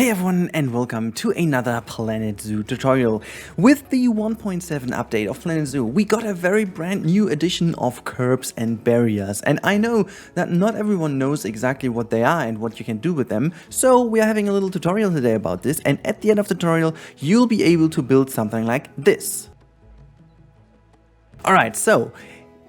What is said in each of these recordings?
Hey everyone and welcome to another Planet Zoo tutorial. With the 1.7 update of Planet Zoo, we got a very brand new edition of kerbs and barriers, and I know that not everyone knows exactly what they are and what you can do with them, so we are having a little tutorial today about this, and at the end of the tutorial you'll be able to build something like this. Alright, so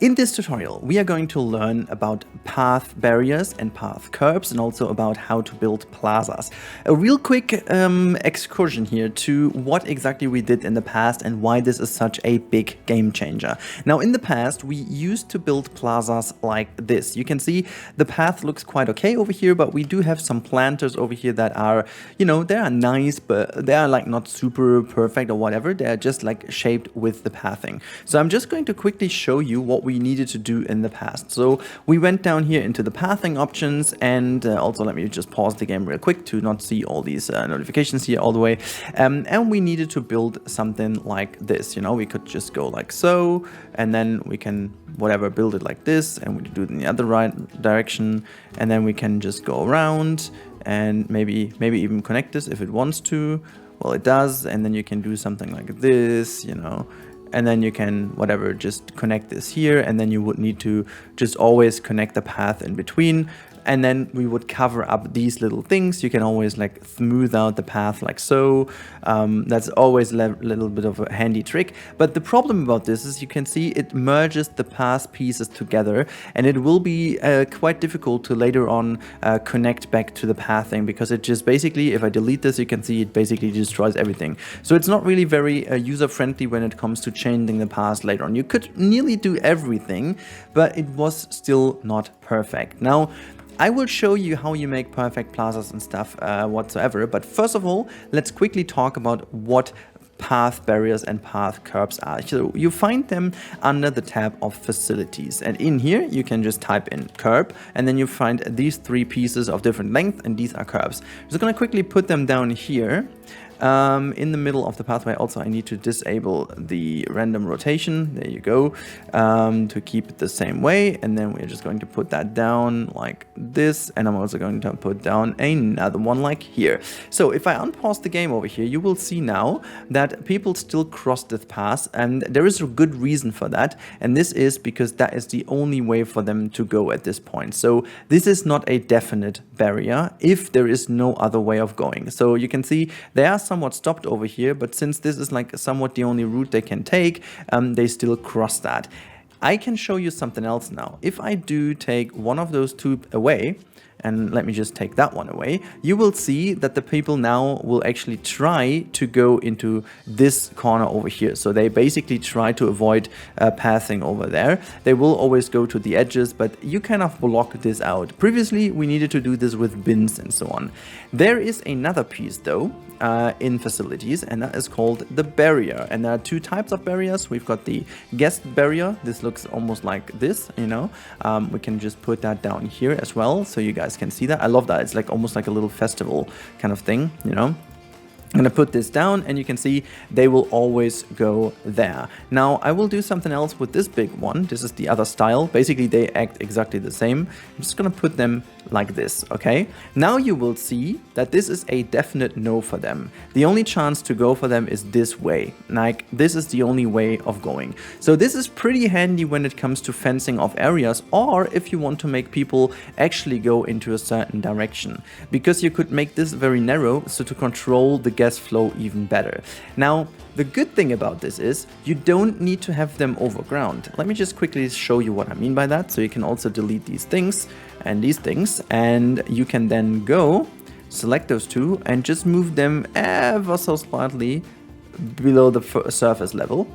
in this tutorial, we are going to learn about path barriers and path kerbs and also about how to build plazas. A real quick excursion here to what exactly we did in the past and why this is such a big game changer. Now, in the past, we used to build plazas like this. You can see the path looks quite okay over here, but we do have some planters over here that are, you know, they are nice, but they are like not super perfect or whatever. They are just like shaped with the pathing. So I'm just going to quickly show you what we needed to do in the past. So we went down here into the pathing options, and also let me just pause the game real quick to not see all these notifications here all the way, and we needed to build something like this. You know, we could just go like so, and then we can whatever build it like this, and we do it in the other right direction, and then we can just go around and maybe even connect this if it wants to. Well, it does, and then you can do something like this, you know, and then you can whatever just connect this here, and then you would need to just always connect the path in between, and then we would cover up these little things. You can always like smooth out the path like so. That's always a little bit of a handy trick, but the problem about this is you can see it merges the path pieces together, and it will be quite difficult to later on connect back to the pathing, because it just basically, if I delete this, you can see it basically destroys everything. So it's not really very user-friendly when it comes to changing the path later on. You could nearly do everything, but it was still not perfect. Now, I will show you how you make perfect plazas and stuff whatsoever, but first of all, let's quickly talk about what path barriers and path kerbs are. So you find them under the tab of facilities, and in here you can just type in kerb, and then you find these three pieces of different length, and these are kerbs. I'm just gonna quickly put them down here. In the middle of the pathway. Also, I need to disable the random rotation. There you go, to keep it the same way. And then we're just going to put that down like this. And I'm also going to put down another one like here. So if I unpause the game over here, you will see now that people still cross this path. And there is a good reason for that. And this is because that is the only way for them to go at this point. So this is not a definite barrier if there is no other way of going. So you can see they are somewhat stopped over here, but since this is like somewhat the only route they can take, they still cross that. I can show you something else now. If I do take one of those two away, and let me just take that one away, you will see that the people now will actually try to go into this corner over here. So they basically try to avoid pathing over there. They will always go to the edges, but you kind of block this out. Previously, we needed to do this with bins and so on. There is another piece though, in facilities, and that is called the barrier. And there are two types of barriers. We've got the guest barrier. This looks almost like this, you know. We can just put that down here as well, so you guys can see that. I love that. It's like almost like a little festival kind of thing, you know. I'm going to put this down, and you can see they will always go there. Now, I will do something else with this big one. This is the other style. Basically, they act exactly the same. I'm just going to put them like this, okay? Now you will see that this is a definite no for them. The only chance to go for them is this way. Like, this is the only way of going. So this is pretty handy when it comes to fencing off areas, or if you want to make people actually go into a certain direction, because you could make this very narrow, so to control the guest flow even better. Now, the good thing about this is you don't need to have them overground. Let me just quickly show you what I mean by that. So you can also delete these things, and you can then go select those two and just move them ever so slightly below the surface level,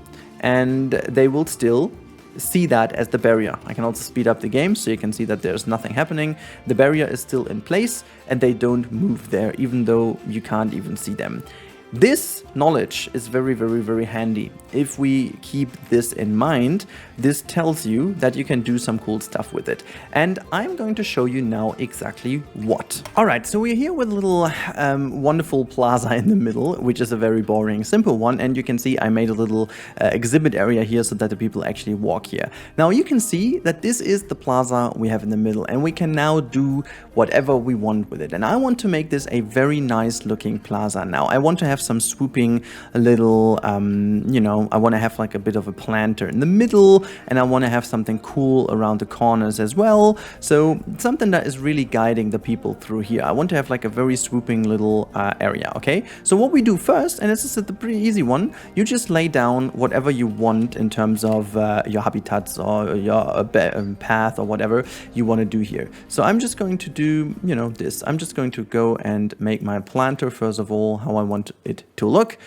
and they will still see that as the barrier. I can also speed up the game so you can see that there's nothing happening. The barrier is still in place and they don't move there, even though you can't even see them. This knowledge is very, very, very handy. If we keep this in mind, this tells you that you can do some cool stuff with it. And I'm going to show you now exactly what. All right, so we're here with a little wonderful plaza in the middle, which is a very boring, simple one. And you can see I made a little exhibit area here so that the people actually walk here. Now you can see that this is the plaza we have in the middle, and we can now do whatever we want with it. And I want to make this a very nice looking plaza now. I want to have some swooping little, you know, I want to have like a bit of a planter in the middle, and I want to have something cool around the corners as well. So something that is really guiding the people through here. I want to have like a very swooping little area, okay? So what we do first, and this is a pretty easy one, you just lay down whatever you want in terms of your habitats or your path or whatever you want to do here. So I'm just going to do, you know, this. I'm just going to go and make my planter first of all, how I want it to look.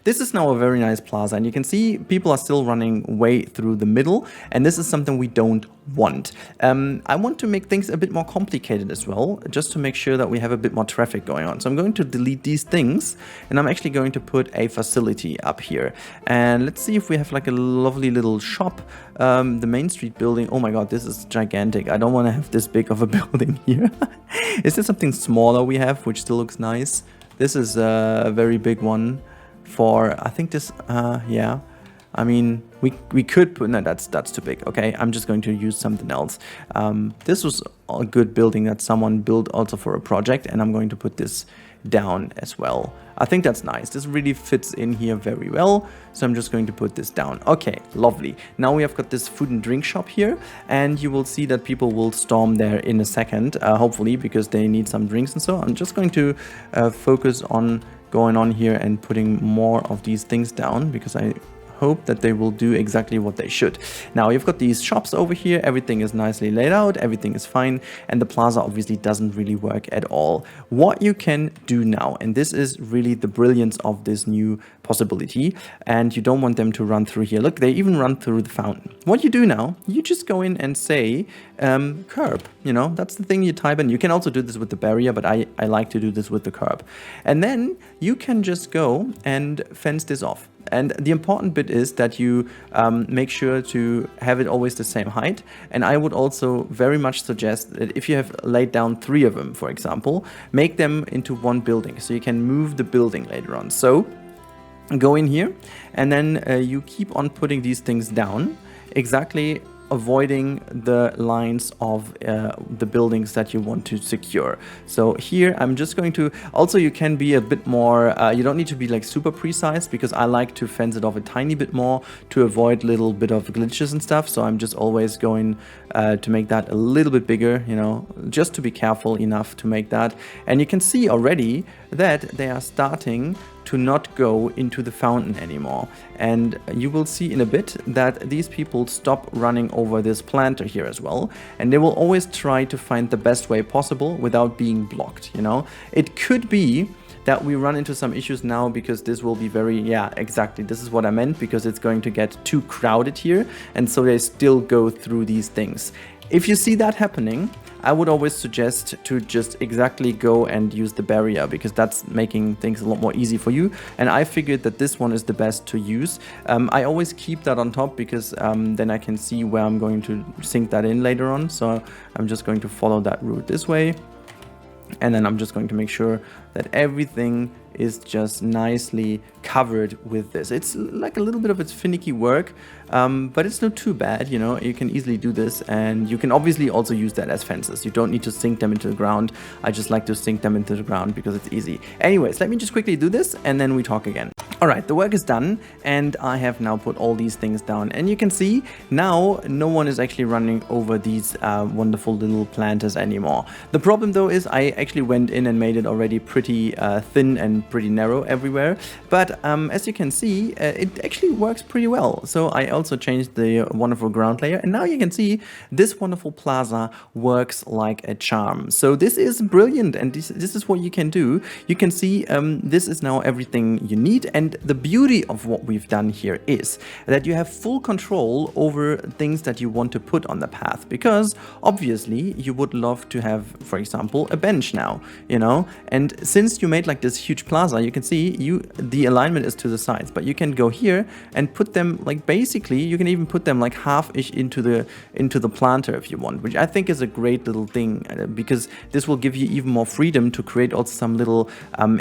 This is now a very nice plaza, and you can see people are still running way through the middle, and this is something we don't want. I want to make things a bit more complicated as well, just to make sure that we have a bit more traffic going on. So I'm going to delete these things, and I'm actually going to put a facility up here. And let's see if we have like a lovely little shop. The Main Street building, oh my god, this is gigantic. I don't want to have this big of a building here. Is there something smaller we have, which still looks nice? This is a very big one. For I think this yeah, I mean we could put, no, that's too big. Okay, I'm just going to use something else. This was a good building that someone built also for a project, and I'm going to put this down as well. I think that's nice. This really fits in here very well, so I'm just going to put this down. Okay, lovely. Now we have got this food and drink shop here, and you will see that people will storm there in a second, hopefully, because they need some drinks and so. I'm just going to focus on going on here and putting more of these things down, because I hope that they will do exactly what they should. Now you've got these shops over here, everything is nicely laid out, everything is fine, and the plaza obviously doesn't really work at all. What you can do now, and this is really the brilliance of this new possibility, and you don't want them to run through here. Look, they even run through the fountain. What you do now, you just go in and say curb, you know, that's the thing you type in. You can also do this with the barrier, but I like to do this with the curb. And then you can just go and fence this off. And the important bit is that you make sure to have it always the same height. And I would also very much suggest that if you have laid down 3 of them, for example, make them into one building, so you can move the building later on. So go in here, and then you keep on putting these things down, exactly avoiding the lines of the buildings that you want to secure. So here I'm just going to, also you can be a bit more, you don't need to be like super precise, because I like to fence it off a tiny bit more to avoid little bit of glitches and stuff. So I'm just always going to make that a little bit bigger, you know, just to be careful enough to make that. And you can see already that they are starting to not go into the fountain anymore. And you will see in a bit that these people stop running over this planter here as well. And they will always try to find the best way possible without being blocked, you know. It could be that we run into some issues now, because this will be very, yeah, exactly, this is what I meant, because it's going to get too crowded here, and so they still go through these things. If you see that happening, I would always suggest to just exactly go and use the barrier, because that's making things a lot more easy for you. And I figured that this one is the best to use. I always keep that on top, because then I can see where I'm going to sink that in later on. So I'm just going to follow that route this way. And then I'm just going to make sure that everything is just nicely covered with this. It's like a little bit of its finicky work, but it's not too bad, you know. You can easily do this, and you can obviously also use that as fences. You don't need to sink them into the ground. I just like to sink them into the ground because it's easy. Anyways, let me just quickly do this, and then we talk again. All right, the work is done, and I have now put all these things down, and you can see now no one is actually running over these wonderful little planters anymore. The problem though is I actually went in and made it already pretty thin and pretty narrow everywhere, but as you can see, it actually works pretty well. So I also changed the wonderful ground layer, and now you can see this wonderful plaza works like a charm. So this is brilliant, and this is what you can do. You can see this is now everything you need, and And the beauty of what we've done here is that you have full control over things that you want to put on the path, because obviously you would love to have, for example, a bench now, you know, and since you made like this huge plaza, you can see the alignment is to the sides, but you can go here and put them like, basically you can even put them like half-ish into the planter if you want, which I think is a great little thing, because this will give you even more freedom to create also some little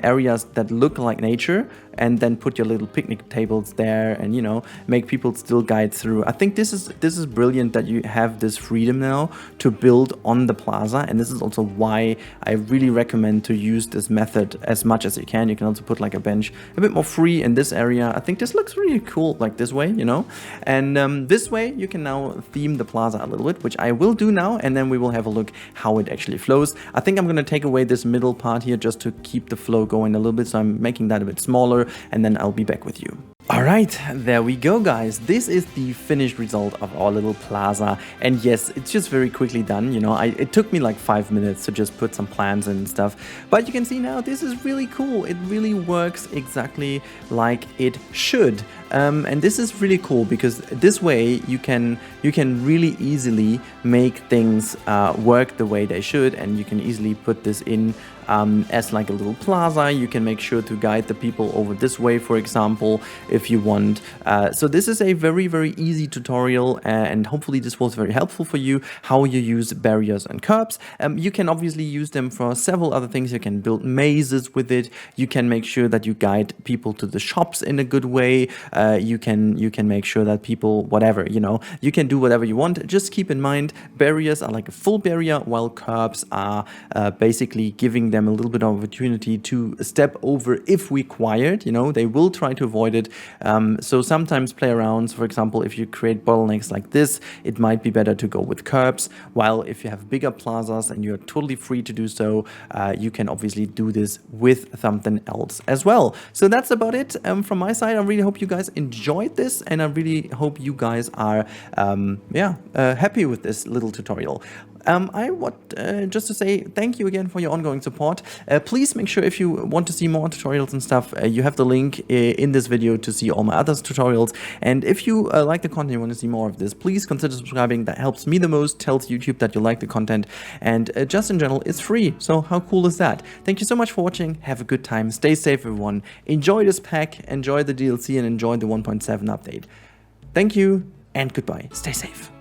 areas that look like nature, and then put your little picnic tables there and, you know, make people still guide through. I think this is brilliant that you have this freedom now to build on the plaza, and this is also why I really recommend to use this method as much as you can. You can also put like a bench a bit more free in this area. I think this looks really cool like this way, you know, and this way you can now theme the plaza a little bit, which I will do now, and then we will have a look how it actually flows. I think I'm going to take away this middle part here just to keep the flow going a little bit, so I'm making that a bit smaller, and then I'll be back with you. Alright, there we go, guys. This is the finished result of our little plaza, and yes, it's just very quickly done, you know. It took me like 5 minutes to just put some plants and stuff, but you can see now this is really cool. It really works exactly like it should. And this is really cool because this way you can really easily make things work the way they should, and you can easily put this in as like a little plaza. You can make sure to guide the people over this way, for example, if you want. So this is a very, very easy tutorial, and hopefully this was very helpful for you, how you use barriers and curbs. You can obviously use them for several other things. You can build mazes with it. You can make sure that you guide people to the shops in a good way. You can make sure that people, whatever, you know, you can do whatever you want. Just keep in mind, barriers are like a full barrier, while curbs are basically giving them a little bit of opportunity to step over if required. You know, they will try to avoid it. So sometimes play around. For example, if you create bottlenecks like this, it might be better to go with curbs, while if you have bigger plazas and you're totally free to do so, you can obviously do this with something else as well. So that's about it from my side. I really hope you guys enjoyed this, and I really hope you guys are happy with this little tutorial. I want just to say thank you again for your ongoing support. Please make sure, if you want to see more tutorials and stuff, you have the link in this video to see all my other tutorials. And if you like the content, you want to see more of this, please consider subscribing. That helps me the most, tells YouTube that you like the content, and just in general, it's free. So how cool is that? Thank you so much for watching. Have a good time. Stay safe, everyone. Enjoy this pack, enjoy the DLC, and enjoy the 1.7 update. Thank you, and goodbye. Stay safe.